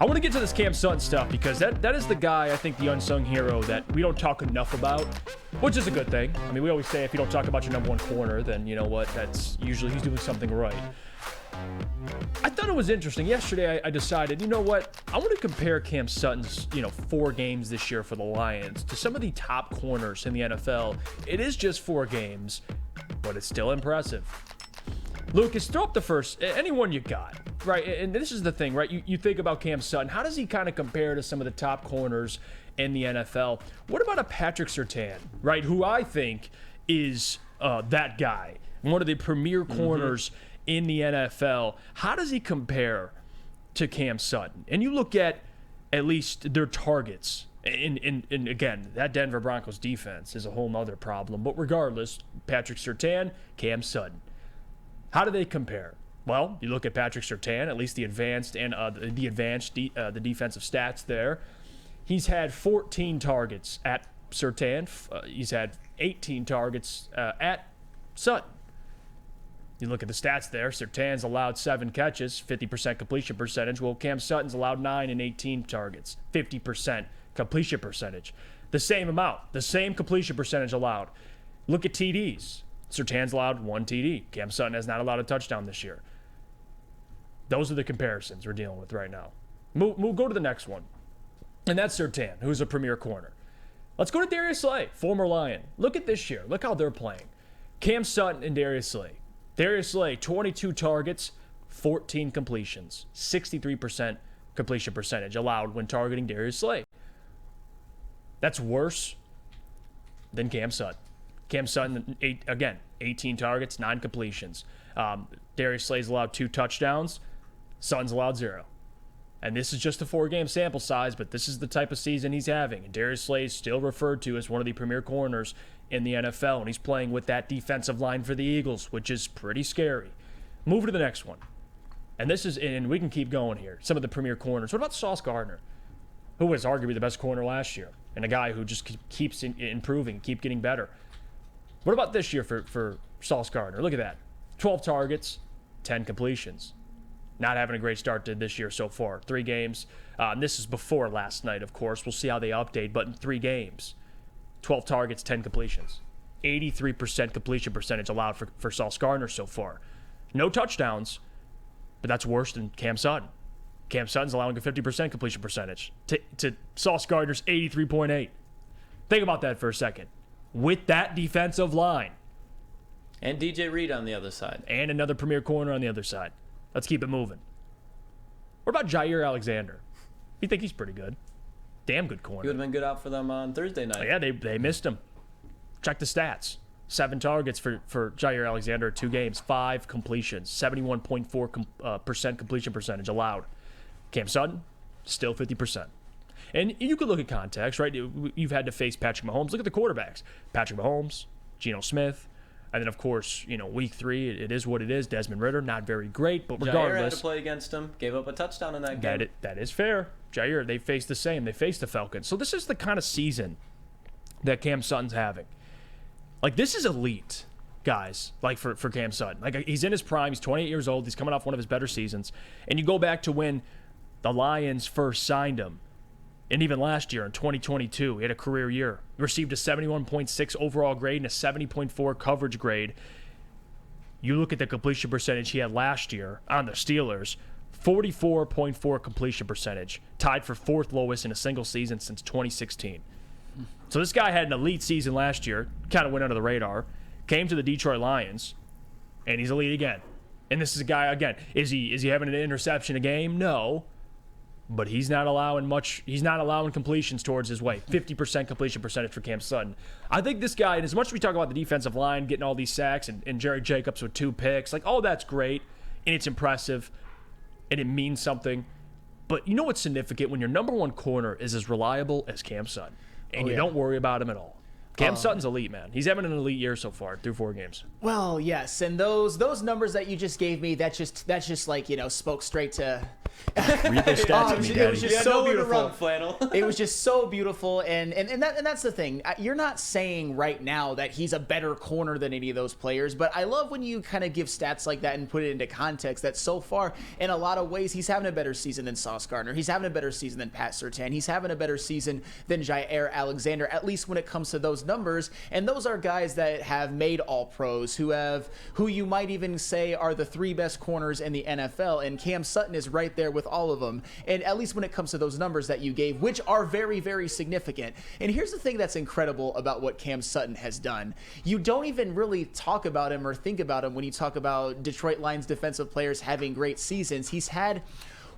I want to get to this Cam Sutton stuff because that is the guy, I think, the unsung hero that we don't talk enough about, which is a good thing. I mean, we always say if you don't talk about your number one corner, then you know what? That's usually he's doing something right. I thought it was interesting. Yesterday, I decided, you know what? I want to compare Cam Sutton's, 4 games this year for the Lions to some of the top corners in the NFL. It is just 4 games, but it's still impressive. Lucas, throw up the first, anyone you got, right? And this is the thing, right? You think about Cam Sutton. How does he kind of compare to some of the top corners in the NFL? What about a Patrick Surtain, right? Who I think is that guy, one of the premier corners in the NFL. How does he compare to Cam Sutton? And you look at least their targets. And again, that Denver Broncos defense is a whole nother problem. But regardless, Patrick Surtain, Cam Sutton. How do they compare? Well, you look at Patrick Surtain, at least the advanced and the defensive stats there. He's had 14 targets at Surtain. He's had 18 targets at Sutton. You look at the stats there. Surtain's allowed 7 catches, 50% completion percentage. Well, Cam Sutton's allowed 9 and 18 targets, 50% completion percentage. The same amount, the same completion percentage allowed. Look at TDs. Surtain's allowed 1 TD. Cam Sutton has not allowed a touchdown this year. Those are the comparisons we're dealing with right now. Go to the next one. And that's Surtain, who's a premier corner. Let's go to Darius Slay, former Lion. Look at this year. Look how they're playing. Cam Sutton and Darius Slay. Darius Slay, 22 targets, 14 completions, 63% completion percentage allowed when targeting Darius Slay. That's worse than Cam Sutton. Cam Sutton, 18 targets, 9 completions. Darius Slay's allowed 2 touchdowns. Sutton's allowed 0. And this is just a 4-game sample size, but this is the type of season he's having. And Darius Slay is still referred to as one of the premier corners in the NFL, and he's playing with that defensive line for the Eagles, which is pretty scary. Move to the next one. And we can keep going here. Some of the premier corners. What about Sauce Gardner, who was arguably the best corner last year, and a guy who just keeps improving, keep getting better? What about this year for Sauce Gardner? Look at that. 12 targets, 10 completions. Not having a great start to this year so far. 3 games. This is before last night, of course. We'll see how they update, but in 3 games, 12 targets, 10 completions. 83% completion percentage allowed for Sauce Gardner so far. No touchdowns, but that's worse than Cam Sutton. Cam Sutton's allowing a 50% completion percentage to Sauce Gardner's 83.8. Think about that for a second. With that defensive line. And DJ Reed on the other side. And another premier corner on the other side. Let's keep it moving. What about Jair Alexander? You think he's pretty good? Damn good corner. He would have been good out for them on Thursday night. Yeah, they missed him. Check the stats. 7 targets for Jair Alexander, 2 games, 5 completions, 71.4% completion percentage allowed. Cam Sutton, still 50%. And you could look at context, right? You've had to face Patrick Mahomes. Look at the quarterbacks. Patrick Mahomes, Geno Smith, and then, of course, week 3, it is what it is. Desmond Ridder, not very great, but regardless. Jair had to play against him, gave up a touchdown in that game. That is fair. Jair, they faced the same. They faced the Falcons. So this is the kind of season that Cam Sutton's having. Like, this is elite, guys, like for Cam Sutton. Like, he's in his prime. He's 28 years old. He's coming off one of his better seasons. And you go back to when the Lions first signed him. And even last year in 2022, he had a career year. He received a 71.6 overall grade and a 70.4 coverage grade. You look at the completion percentage he had last year on the Steelers, 44.4 completion percentage, tied for 4th lowest in a single season since 2016. So this guy had an elite season last year, kind of went under the radar, came to the Detroit Lions, and he's elite again. And this is a guy, again, is he having an interception a game? No. But he's not allowing much. He's not allowing completions towards his way. 50% completion percentage for Cam Sutton. I think this guy, and as much as we talk about the defensive line getting all these sacks and Jerry Jacobs with 2 picks, like, oh, that's great, and it's impressive, and it means something. But you know what's significant? When your number one corner is as reliable as Cam Sutton, and you don't worry about him at all. Cam Sutton's elite, man. He's having an elite year so far through 4 games. Well, yes, and those numbers that you just gave me, that's just like, spoke straight to. Read those stats to me, Daddy. It was just so beautiful. Run, Flannel. It was just so beautiful, and that's the thing. You're not saying right now that he's a better corner than any of those players, but I love when you kind of give stats like that and put it into context. That so far, in a lot of ways, he's having a better season than Sauce Gardner. He's having a better season than Pat Surtain. He's having a better season than Jair Alexander, at least when it comes to those numbers. And those are guys that have made all pros, who you might even say are the 3 best corners in the NFL. And Cam Sutton is right there with all of them. And at least when it comes to those numbers that you gave, which are very, very significant. And here's the thing that's incredible about what Cam Sutton has done. You don't even really talk about him or think about him when you talk about Detroit Lions defensive players having great seasons. He's had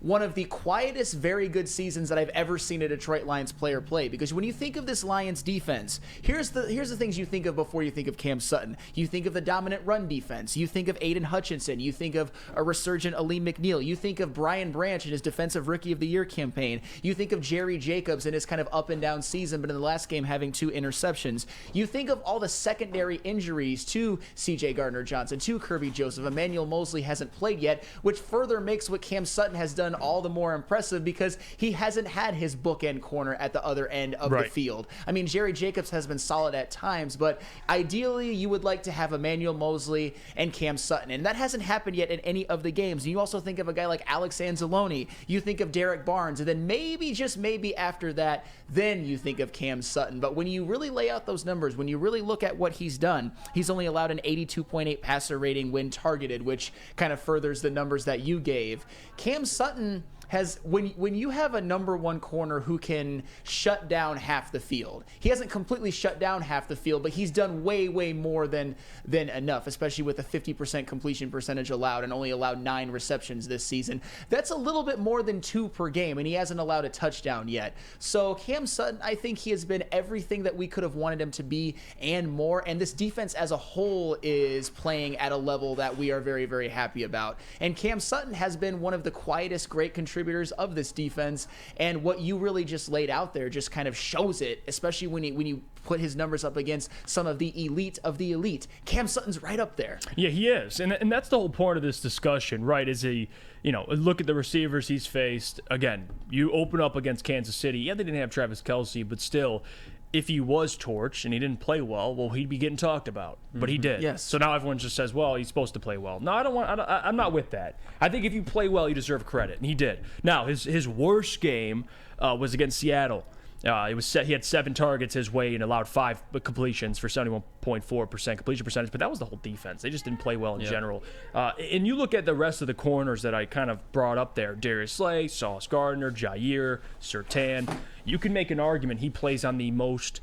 one of the quietest, very good seasons that I've ever seen a Detroit Lions player play. Because when you think of this Lions defense, here's the things you think of before you think of Cam Sutton. You think of the dominant run defense. You think of Aiden Hutchinson. You think of a resurgent Aleem McNeil. You think of Brian Branch in his Defensive Rookie of the Year campaign. You think of Jerry Jacobs in his kind of up and down season, but in the last game having 2 interceptions. You think of all the secondary injuries to C.J. Gardner-Johnson, to Kirby Joseph. Emmanuel Mosley hasn't played yet, which further makes what Cam Sutton has done all the more impressive because he hasn't had his bookend corner at the other end of the field. I mean, Jerry Jacobs has been solid at times, but ideally you would like to have Emmanuel Mosley and Cam Sutton, and that hasn't happened yet in any of the games. And you also think of a guy like Alex Anzalone, you think of Derek Barnes, and then maybe, just maybe after that, then you think of Cam Sutton. But when you really lay out those numbers, when you really look at what he's done, he's only allowed an 82.8 passer rating when targeted, which kind of furthers the numbers that you gave. Cam Sutton has, when you have a number 1 corner who can shut down half the field, he hasn't completely shut down half the field, but he's done way more than enough, especially with a 50% completion percentage allowed and only allowed 9 receptions this season. That's a little bit more than 2 per game, and he hasn't allowed a touchdown yet. So Cam Sutton, I think he has been everything that we could have wanted him to be and more, and this defense as a whole is playing at a level that we are very, very happy about. And Cam Sutton has been one of the quietest great contributors of this defense, and what you really just laid out there just kind of shows it, especially when you put his numbers up against some of the elite of the elite. Cam Sutton's right up there. Yeah, he is, and that's the whole point of this discussion, right? Is he, look at the receivers he's faced. Again, you open up against Kansas City. Yeah, they didn't have Travis Kelce, but still, if he was torched and he didn't play well, he'd be getting talked about. But he did. Yes. So now everyone just says, well, he's supposed to play well. No, I'm not with that. I think if you play well, you deserve credit, and he did. Now, his worst game was against Seattle. He had 7 targets his way and allowed 5 completions for 71.4% completion percentage, but that was the whole defense. They just didn't play well in general. And you look at the rest of the corners that I kind of brought up there: Darius Slay, Sauce Gardner, Jair, Surtain. You can make an argument he plays on the most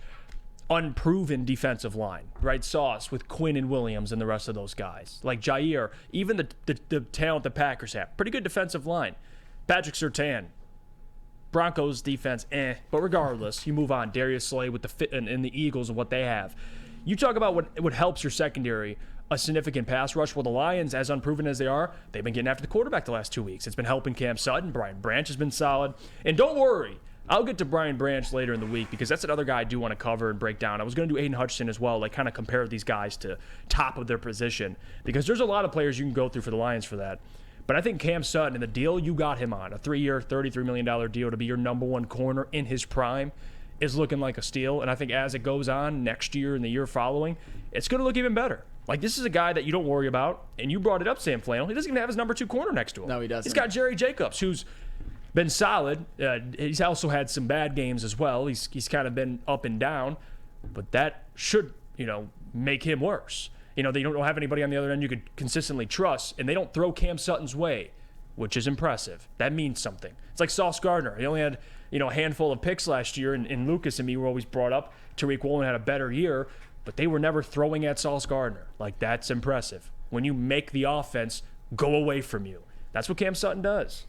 unproven defensive line, right? Sauce with Quinn and Williams and the rest of those guys. Like Jair, even the talent the Packers have. Pretty good defensive line. Patrick Surtain, Broncos defense, but regardless, you move on. Darius Slay with the fit and the Eagles and what they have. You talk about what helps your secondary, a significant pass rush. Well, the Lions, as unproven as they are, they've been getting after the quarterback the last 2 weeks. It's been helping Cam Sutton. Brian Branch has been solid. And don't worry, I'll get to Brian Branch later in the week because that's another guy I do want to cover and break down. I was going to do Aiden Hutchinson as well, like kind of compare these guys to top of their position, because there's a lot of players you can go through for the Lions for that. But I think Cam Sutton and the deal you got him on, a 3-year, $33 million deal to be your number 1 corner in his prime, is looking like a steal. And I think as it goes on next year and the year following, it's going to look even better. Like, this is a guy that you don't worry about. And you brought it up, Sam Flannel. He doesn't even have his number 2 corner next to him. No, he doesn't. He's got Jerry Jacobs, who's been solid. He's also had some bad games as well. He's kind of been up and down. But that should, make him worse. They don't have anybody on the other end you could consistently trust, and they don't throw Cam Sutton's way, which is impressive. That means something. It's like Sauce Gardner. He only had, a handful of picks last year, and Lucas and me were always brought up. Tariq Woolen had a better year, but they were never throwing at Sauce Gardner. Like, that's impressive. When you make the offense go away from you. That's what Cam Sutton does.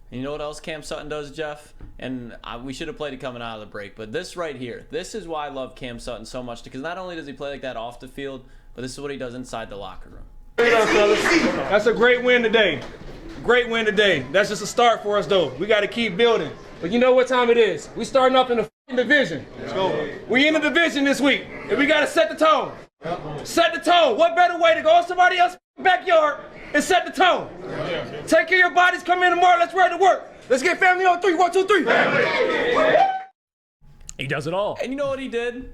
And you know what else Cam Sutton does, Jeff? And we should have played it coming out of the break, but this right here, this is why I love Cam Sutton so much, because not only does he play like that off the field, but this is what he does inside the locker room. That's a great win today. Great win today. That's just a start for us, though. We got to keep building. But you know what time it is? We starting up in the division. Let's go. We in the division this week, and we got to set the tone. Set the tone. What better way to go in somebody else's backyard and set the tone? Take care of your bodies. Come in tomorrow. Let's ready to work. Let's get family on 3. 1, 2, 3. He does it all. And you know what he did?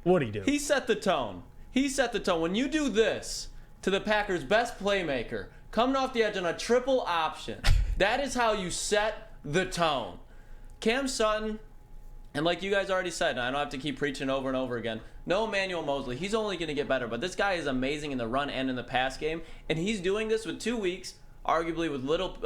What'd he do? He set the tone. When you do this to the Packers' best playmaker, coming off the edge on a triple option, that is how you set the tone. Cam Sutton, and like you guys already said, and I don't have to keep preaching over and over again, no Emmanuel Mosley. He's only going to get better, but this guy is amazing in the run and in the pass game, and he's doing this with 2 weeks, arguably with little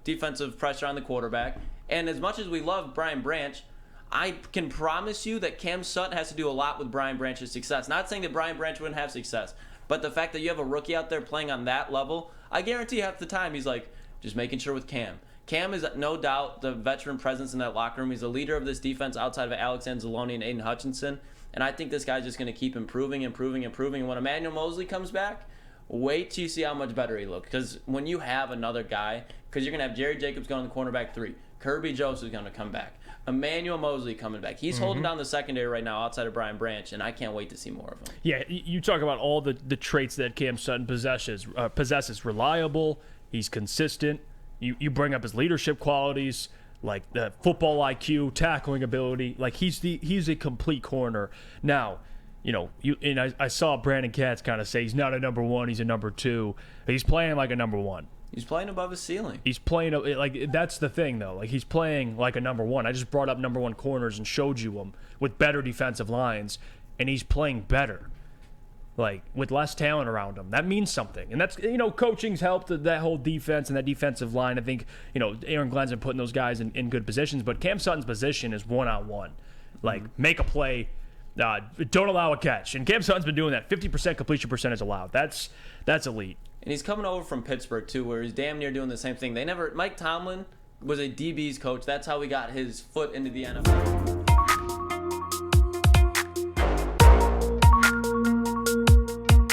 defensive pressure on the quarterback. And as much as we love Brian Branch, I can promise you that Cam Sutton has to do a lot with Brian Branch's success. Not saying that Brian Branch wouldn't have success, but the fact that you have a rookie out there playing on that level, I guarantee half the time he's like, just making sure with Cam. Cam is no doubt the veteran presence in that locker room. He's the leader of this defense outside of Alex Anzalone and Aiden Hutchinson. And I think this guy's just going to keep improving. And when Emmanuel Mosley comes back, wait till you see how much better he looks. Because when you have another guy, because you're going to have Jerry Jacobs going to cornerback 3. Kirby Joseph's going to come back. Emmanuel Mosley coming back. He's holding down the secondary right now outside of Brian Branch, and I can't wait to see more of him. Yeah, you talk about all the traits that Cam Sutton possesses. Reliable. He's consistent. You bring up his leadership qualities, like the football IQ, tackling ability. Like he's a complete corner. Now, I saw Brandon Katz kind of say he's not a number 1, he's a number 2. He's playing like a number 1. He's playing above his ceiling. He's playing like that's the thing though. Like he's playing like a number 1. I just brought up number 1 corners and showed you them with better defensive lines, and he's playing better. Like with less talent around him. That means something. And that's, coaching's helped that whole defense and that defensive line. I think, Aaron Glenn's been putting those guys in good positions, but Cam Sutton's position is one-on-one. Like, make a play, don't allow a catch. And Cam Sutton's been doing that. 50% completion percentage allowed. That's elite. And he's coming over from Pittsburgh, too, where he's damn near doing the same thing. Mike Tomlin was a DB's coach. That's how he got his foot into the NFL.